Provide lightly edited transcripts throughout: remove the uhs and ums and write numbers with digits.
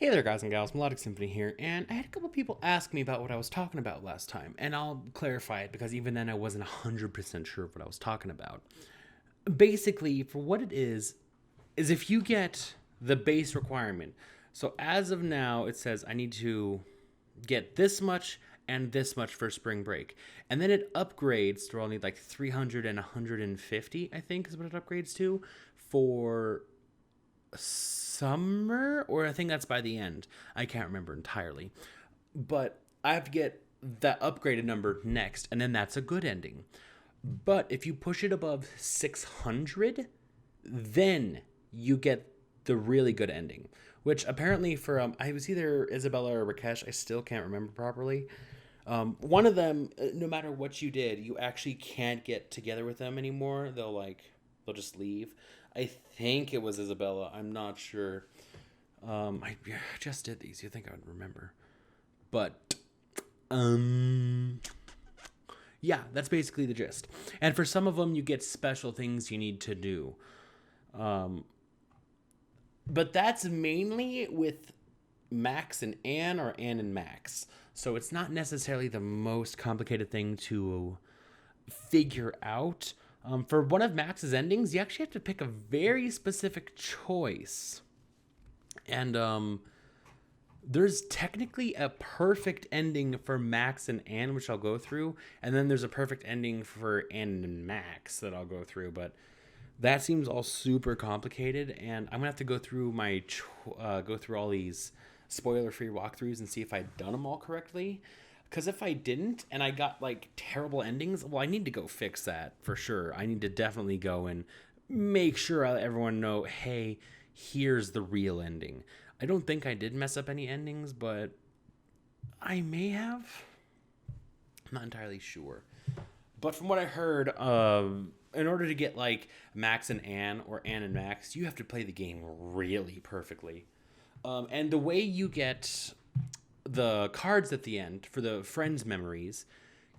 Hey there, guys and gals, Melodic Symphony here, and I had a couple people ask me about what I was talking about last time, and I'll clarify it because even then I wasn't 100% sure of what I was talking about. Basically, for what it is if you get the base requirement. So as of now, it says I need to get this much and this much for spring break. And then it upgrades to I'll need like 300 and 150, I think is what it upgrades to for summer, or I think that's by the end. I can't remember entirely. But I have to get that upgraded number next, and then that's a good ending. But if you push it above 600, then you get the really good ending. Which apparently for, I was either Isabella or Rakesh, I still can't remember properly. One of them, no matter what you did, you actually can't get together with them anymore. They'll just leave. I think it was Isabella. I'm not sure. I just did these. You'd think I would remember. But, yeah, that's basically the gist. And for some of them, you get special things you need to do. But that's mainly with Max and Anne, or Anne and Max. So it's not necessarily the most complicated thing to figure out. For one of Max's endings, you actually have to pick a very specific choice. And there's technically a perfect ending for Max and Anne, which I'll go through. And then there's a perfect ending for Anne and Max that I'll go through. But that seems all super complicated. And I'm going to have to go through go through all these spoiler-free walkthroughs and see if I've done them all correctly. Because if I didn't and I got like terrible endings, well, I need to go fix that for sure. I need to definitely go and make sure I let everyone know, hey, here's the real ending. I don't think I did mess up any endings, but I may have. I'm not entirely sure. But from what I heard, in order to get like Max and Anne or Anne and Max, you have to play the game really perfectly. And the way you get the cards at the end for the friends' memories,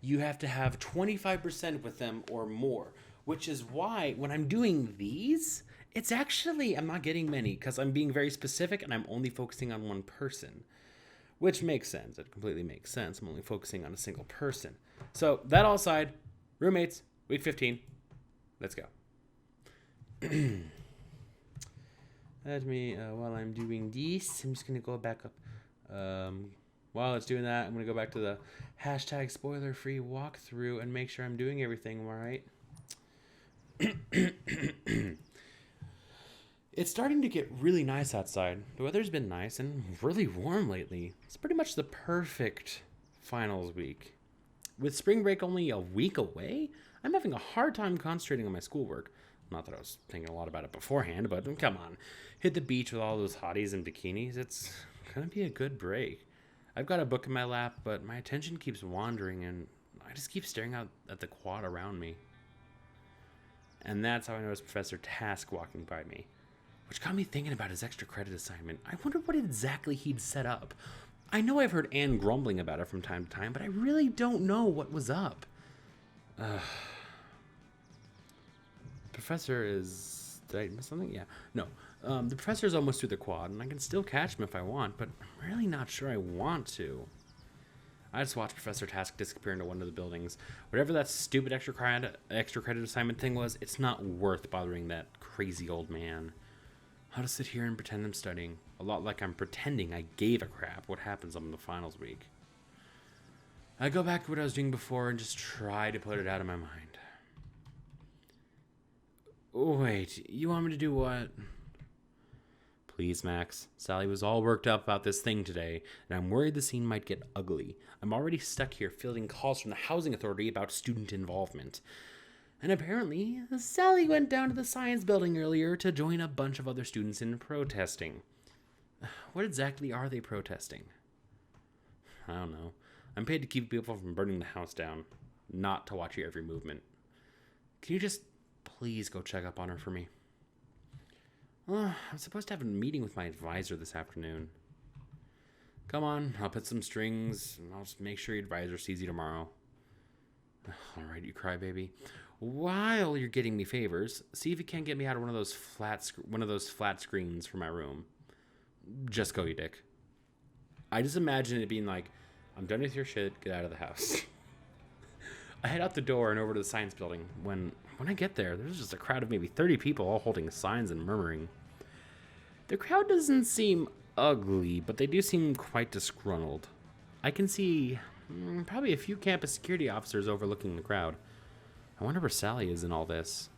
you have to have 25% with them or more, which is why when I'm doing these, it's actually, I'm not getting many because I'm being very specific and I'm only focusing on one person, which makes sense. It completely makes sense. I'm only focusing on a single person. So that all aside, roommates, week 15, let's go. Let me, while I'm doing this, I'm just going to go back up. While it's doing that, I'm going to go back to the hashtag spoiler-free walkthrough and make sure I'm doing everything right. It's starting to get really nice outside. The weather's been nice and really warm lately. It's pretty much the perfect finals week. With spring break only a week away, I'm having a hard time concentrating on my schoolwork. Not that I was thinking a lot about it beforehand, but come on. Hit the beach with all those hotties and bikinis. It's going to be a good break. I've got a book in my lap, but my attention keeps wandering, and I just keep staring out at the quad around me. And that's how I noticed Professor Task walking by me, which got me thinking about his extra credit assignment. I wonder what exactly he'd set up. I know I've heard Anne grumbling about it from time to time, but I really don't know what was up. Professor is... Did I miss something? Yeah. No. The professor's almost through the quad, and I can still catch him if I want, but I'm really not sure I want to. I just watched Professor Task disappear into one of the buildings. Whatever that stupid extra credit assignment thing was, it's not worth bothering that crazy old man. I'll just sit here and pretend I'm studying. A lot like I'm pretending I gave a crap what happens on the finals week. I go back to what I was doing before and just try to put it out of my mind. Wait, you want me to do what? Please, Max. Sally was all worked up about this thing today, and I'm worried the scene might get ugly. I'm already stuck here fielding calls from the housing authority about student involvement. And apparently, Sally went down to the science building earlier to join a bunch of other students in protesting. What exactly are they protesting? I don't know. I'm paid to keep people from burning the house down, not to watch your every movement. Can you just please go check up on her for me? I'm supposed to have a meeting with my advisor this afternoon. Come on, I'll put some strings, and I'll just make sure your advisor sees you tomorrow. All right, you crybaby. While you're getting me favors, see if you can't get me out of one of those flat screens for my room. Just go, you dick. I just imagine it being like, I'm done with your shit, get out of the house. I head out the door and over to the science building. When I get there, there's just a crowd of maybe 30 people all holding signs and murmuring. The crowd doesn't seem ugly, but they do seem quite disgruntled. I can see probably a few campus security officers overlooking the crowd. I wonder where Sally is in all this.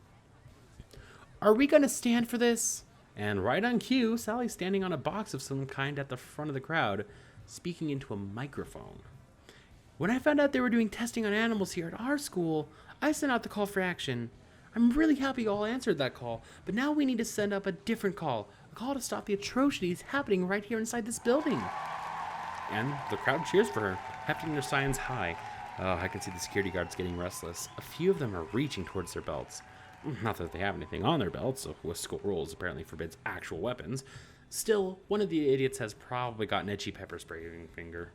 Are we going to stand for this? And right on cue, Sally's standing on a box of some kind at the front of the crowd, speaking into a microphone. When I found out they were doing testing on animals here at our school, I sent out the call for action. I'm really happy you all answered that call, but now we need to send up a different call. A call to stop the atrocities happening right here inside this building. And the crowd cheers for her, hefting their signs high. Oh, I can see the security guards getting restless. A few of them are reaching towards their belts. Not that they have anything on their belts, with school rules apparently forbids actual weapons. Still, one of the idiots has probably got an itchy pepper spray finger.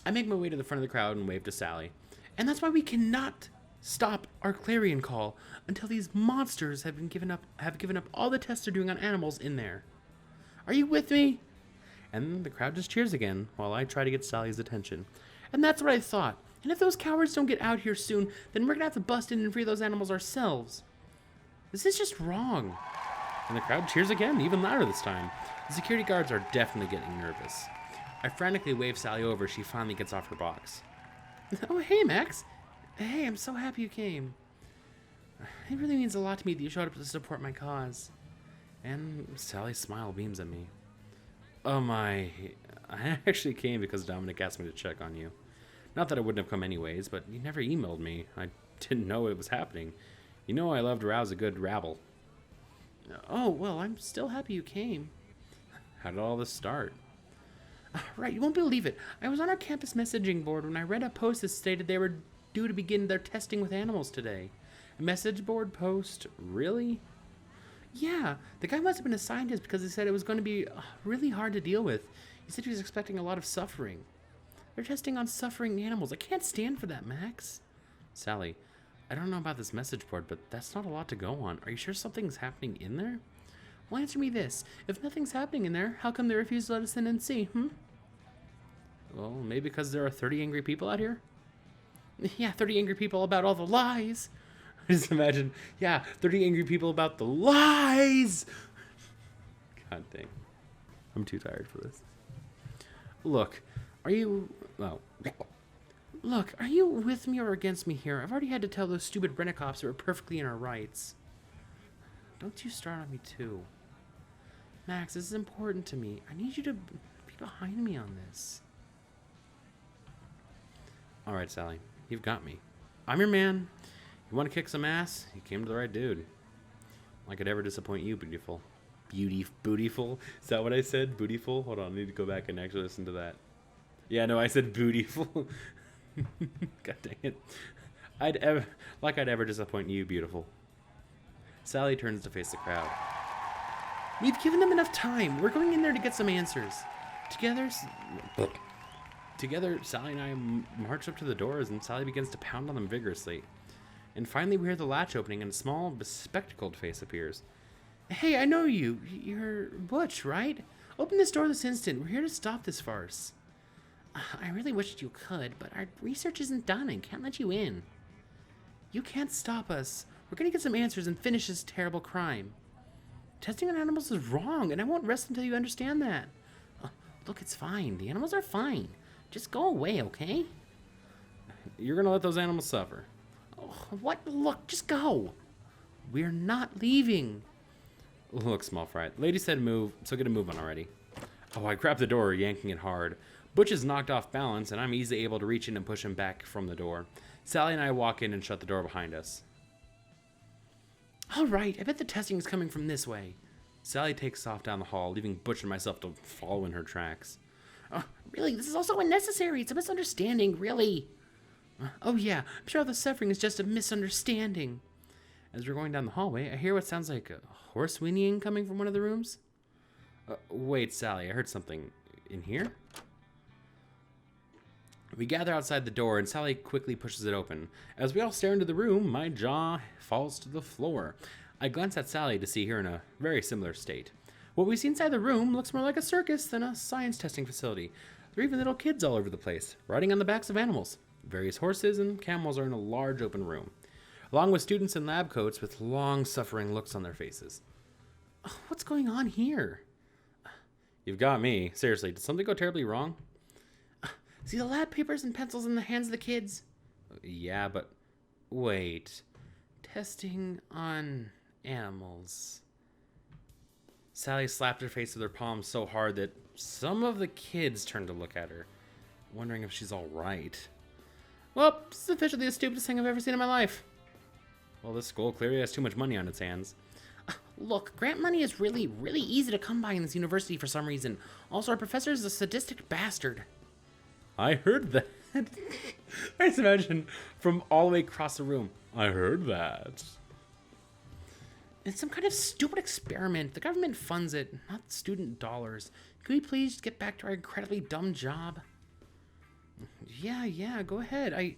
I make my way to the front of the crowd and wave to Sally. And that's why we cannot stop our clarion call until these monsters have given up all the tests they're doing on animals in there. Are you with me? And the crowd just cheers again while I try to get Sally's attention. And that's what I thought. And if those cowards don't get out here soon, then we're gonna have to bust in and free those animals ourselves. This is just wrong. And the crowd cheers again, even louder this time. The security guards are definitely getting nervous. I frantically wave Sally over as she finally gets off her box. Oh, hey, Max. Hey, I'm so happy you came. It really means a lot to me that you showed up to support my cause. And Sally's smile beams at me. Oh my, I actually came because Dominic asked me to check on you. Not that I wouldn't have come anyways, but you never emailed me. I didn't know it was happening. You know I love to rouse a good rabble. Oh, well, I'm still happy you came. How did all this start? Right, you won't believe it. I was on our campus messaging board when I read a post that stated they were due to begin their testing with animals today. A message board post? Really? Yeah, the guy must have been a scientist because he said it was going to be really hard to deal with. He said he was expecting a lot of suffering. They're testing on suffering animals. I can't stand for that, Max. Sally, I don't know about this message board, but that's not a lot to go on. Are you sure something's happening in there? Well, answer me this. If nothing's happening in there, how come they refuse to let us in and see, Well, maybe because there are 30 angry people out here? Yeah, 30 angry people about all the lies. Just imagine, 30 angry people about the lies. God dang. I'm too tired for this. Look, are you with me or against me here? I've already had to tell those stupid Renikoffs that we're perfectly in our rights. Don't you start on me too. Max, this is important to me. I need you to be behind me on this. Alright, Sally. You've got me. I'm your man. You want to kick some ass? You came to the right dude. I could ever disappoint you, beautiful. Bootyful? Is that what I said? Bootyful? Hold on, I need to go back and actually listen to that. Yeah, no, I said bootyful. God dang it. I'd ever disappoint you, beautiful. Sally turns to face the crowd. We've given them enough time. We're going in there to get some answers. Together, Sally and I march up to the doors, and Sally begins to pound on them vigorously. And finally, we hear the latch opening, and a small, bespectacled face appears. Hey, I know you. You're Butch, right? Open this door this instant. We're here to stop this farce. I really wished you could, but our research isn't done and can't let you in. You can't stop us. We're going to get some answers and finish this terrible crime. Testing on animals is wrong, and I won't rest until you understand that. Look, it's fine. The animals are fine. Just go away, okay? You're going to let those animals suffer. Oh, what? Look, just go. We're not leaving. Look, small fry. Lady said move, so get a move on already. Oh, I grabbed the door, yanking it hard. Butch is knocked off balance, and I'm easily able to reach in and push him back from the door. Sally and I walk in and shut the door behind us. All right, I bet the testing is coming from this way. Sally takes off down the hall, leaving Butch and myself to follow in her tracks. Really, this is also unnecessary. It's a misunderstanding, really. Oh yeah, I'm sure all the suffering is just a misunderstanding. As we're going down the hallway, I hear what sounds like a horse whinnying coming from one of the rooms. Wait, Sally, I heard something. In here? We gather outside the door, and Sally quickly pushes it open. As we all stare into the room, my jaw falls to the floor. I glance at Sally to see her in a very similar state. What we see inside the room looks more like a circus than a science testing facility. There are even little kids all over the place, riding on the backs of animals. Various horses and camels are in a large open room, along with students in lab coats with long-suffering looks on their faces. What's going on here? You've got me. Seriously, did something go terribly wrong? See the lab papers and pencils in the hands of the kids? Yeah, but wait. Testing on animals. Sally slapped her face with her palm so hard that some of the kids turned to look at her, wondering if she's all right. Well, this is officially the stupidest thing I've ever seen in my life. Well, this school clearly has too much money on its hands. Look, grant money is really, really easy to come by in this university for some reason. Also, our professor is a sadistic bastard. I heard that. I just imagine from all the way across the room. I heard that. It's some kind of stupid experiment. The government funds it, not student dollars. Could we please get back to our incredibly dumb job? Yeah, go ahead. I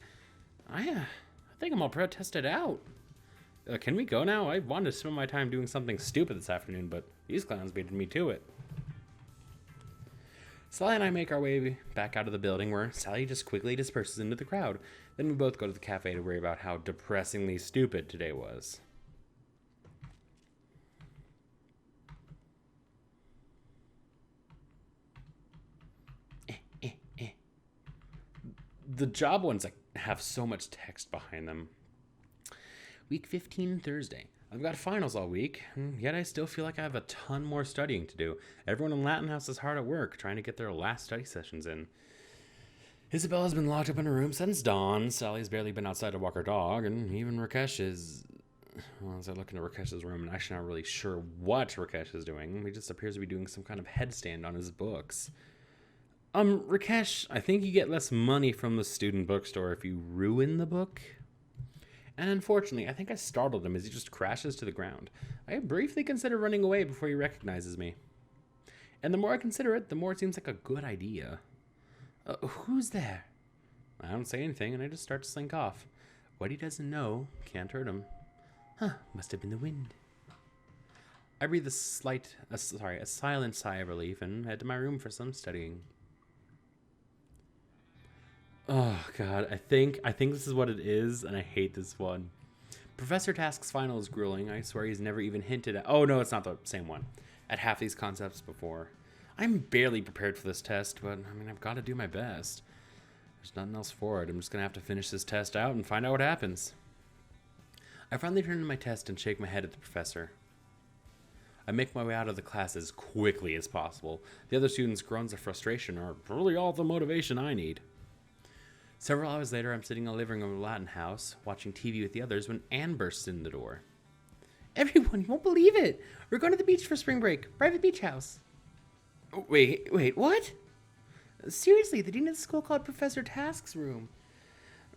think I'm all protested out. Can we go now? I wanted to spend my time doing something stupid this afternoon, but these clowns beat me to it. Sally and I make our way back out of the building, where Sally just quickly disperses into the crowd. Then we both go to the cafe to worry about how depressingly stupid today was. The job ones have so much text behind them. Week 15, Thursday. I've got finals all week, and yet I still feel like I have a ton more studying to do. Everyone in Latin House is hard at work, trying to get their last study sessions in. Isabella's been locked up in her room since dawn. Sally's barely been outside to walk her dog, and even Rakesh is... Well, as I look into Rakesh's room, I'm actually not really sure what Rakesh is doing. He just appears to be doing some kind of headstand on his books. Rakesh, I think you get less money from the student bookstore if you ruin the book. And unfortunately, I think I startled him as he just crashes to the ground. I briefly consider running away before he recognizes me. And the more I consider it, the more it seems like a good idea. Who's there? I don't say anything, and I just start to slink off. What he doesn't know can't hurt him. Must have been the wind. I breathe a silent sigh of relief and head to my room for some studying. Oh, God, I think this is what it is, and I hate this one. Professor Task's final is grueling. I swear he's never even hinted at... Oh, no, it's not the same one. At half these concepts before. I'm barely prepared for this test, but, I've got to do my best. There's nothing else for it. I'm just going to have to finish this test out and find out what happens. I finally turn to my test and shake my head at the professor. I make my way out of the class as quickly as possible. The other students' groans of frustration are really all the motivation I need. Several hours later, I'm sitting in the living room of the Latin House, watching TV with the others, when Anne bursts in the door. Everyone, you won't believe it! We're going to the beach for spring break. Private beach house. Wait, what? Seriously, the dean of the school called Professor Task's room.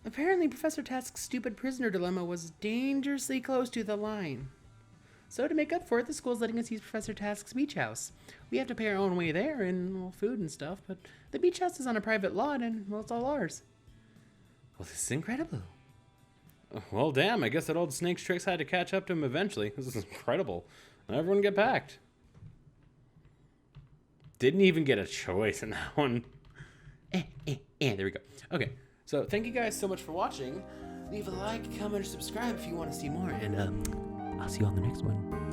Apparently, Professor Task's stupid prisoner dilemma was dangerously close to the line. So to make up for it, the school's letting us use Professor Task's beach house. We have to pay our own way there and food and stuff, but the beach house is on a private lot and, well, it's all ours. Well, this is incredible. Well, damn, I guess that old snake's tricks had to catch up to him eventually. This is incredible. Everyone get packed. Didn't even get a choice in that one. There we go. Okay, so thank you guys so much for watching. Leave a like, comment, or subscribe if you want to see more, and I'll see you on the next one.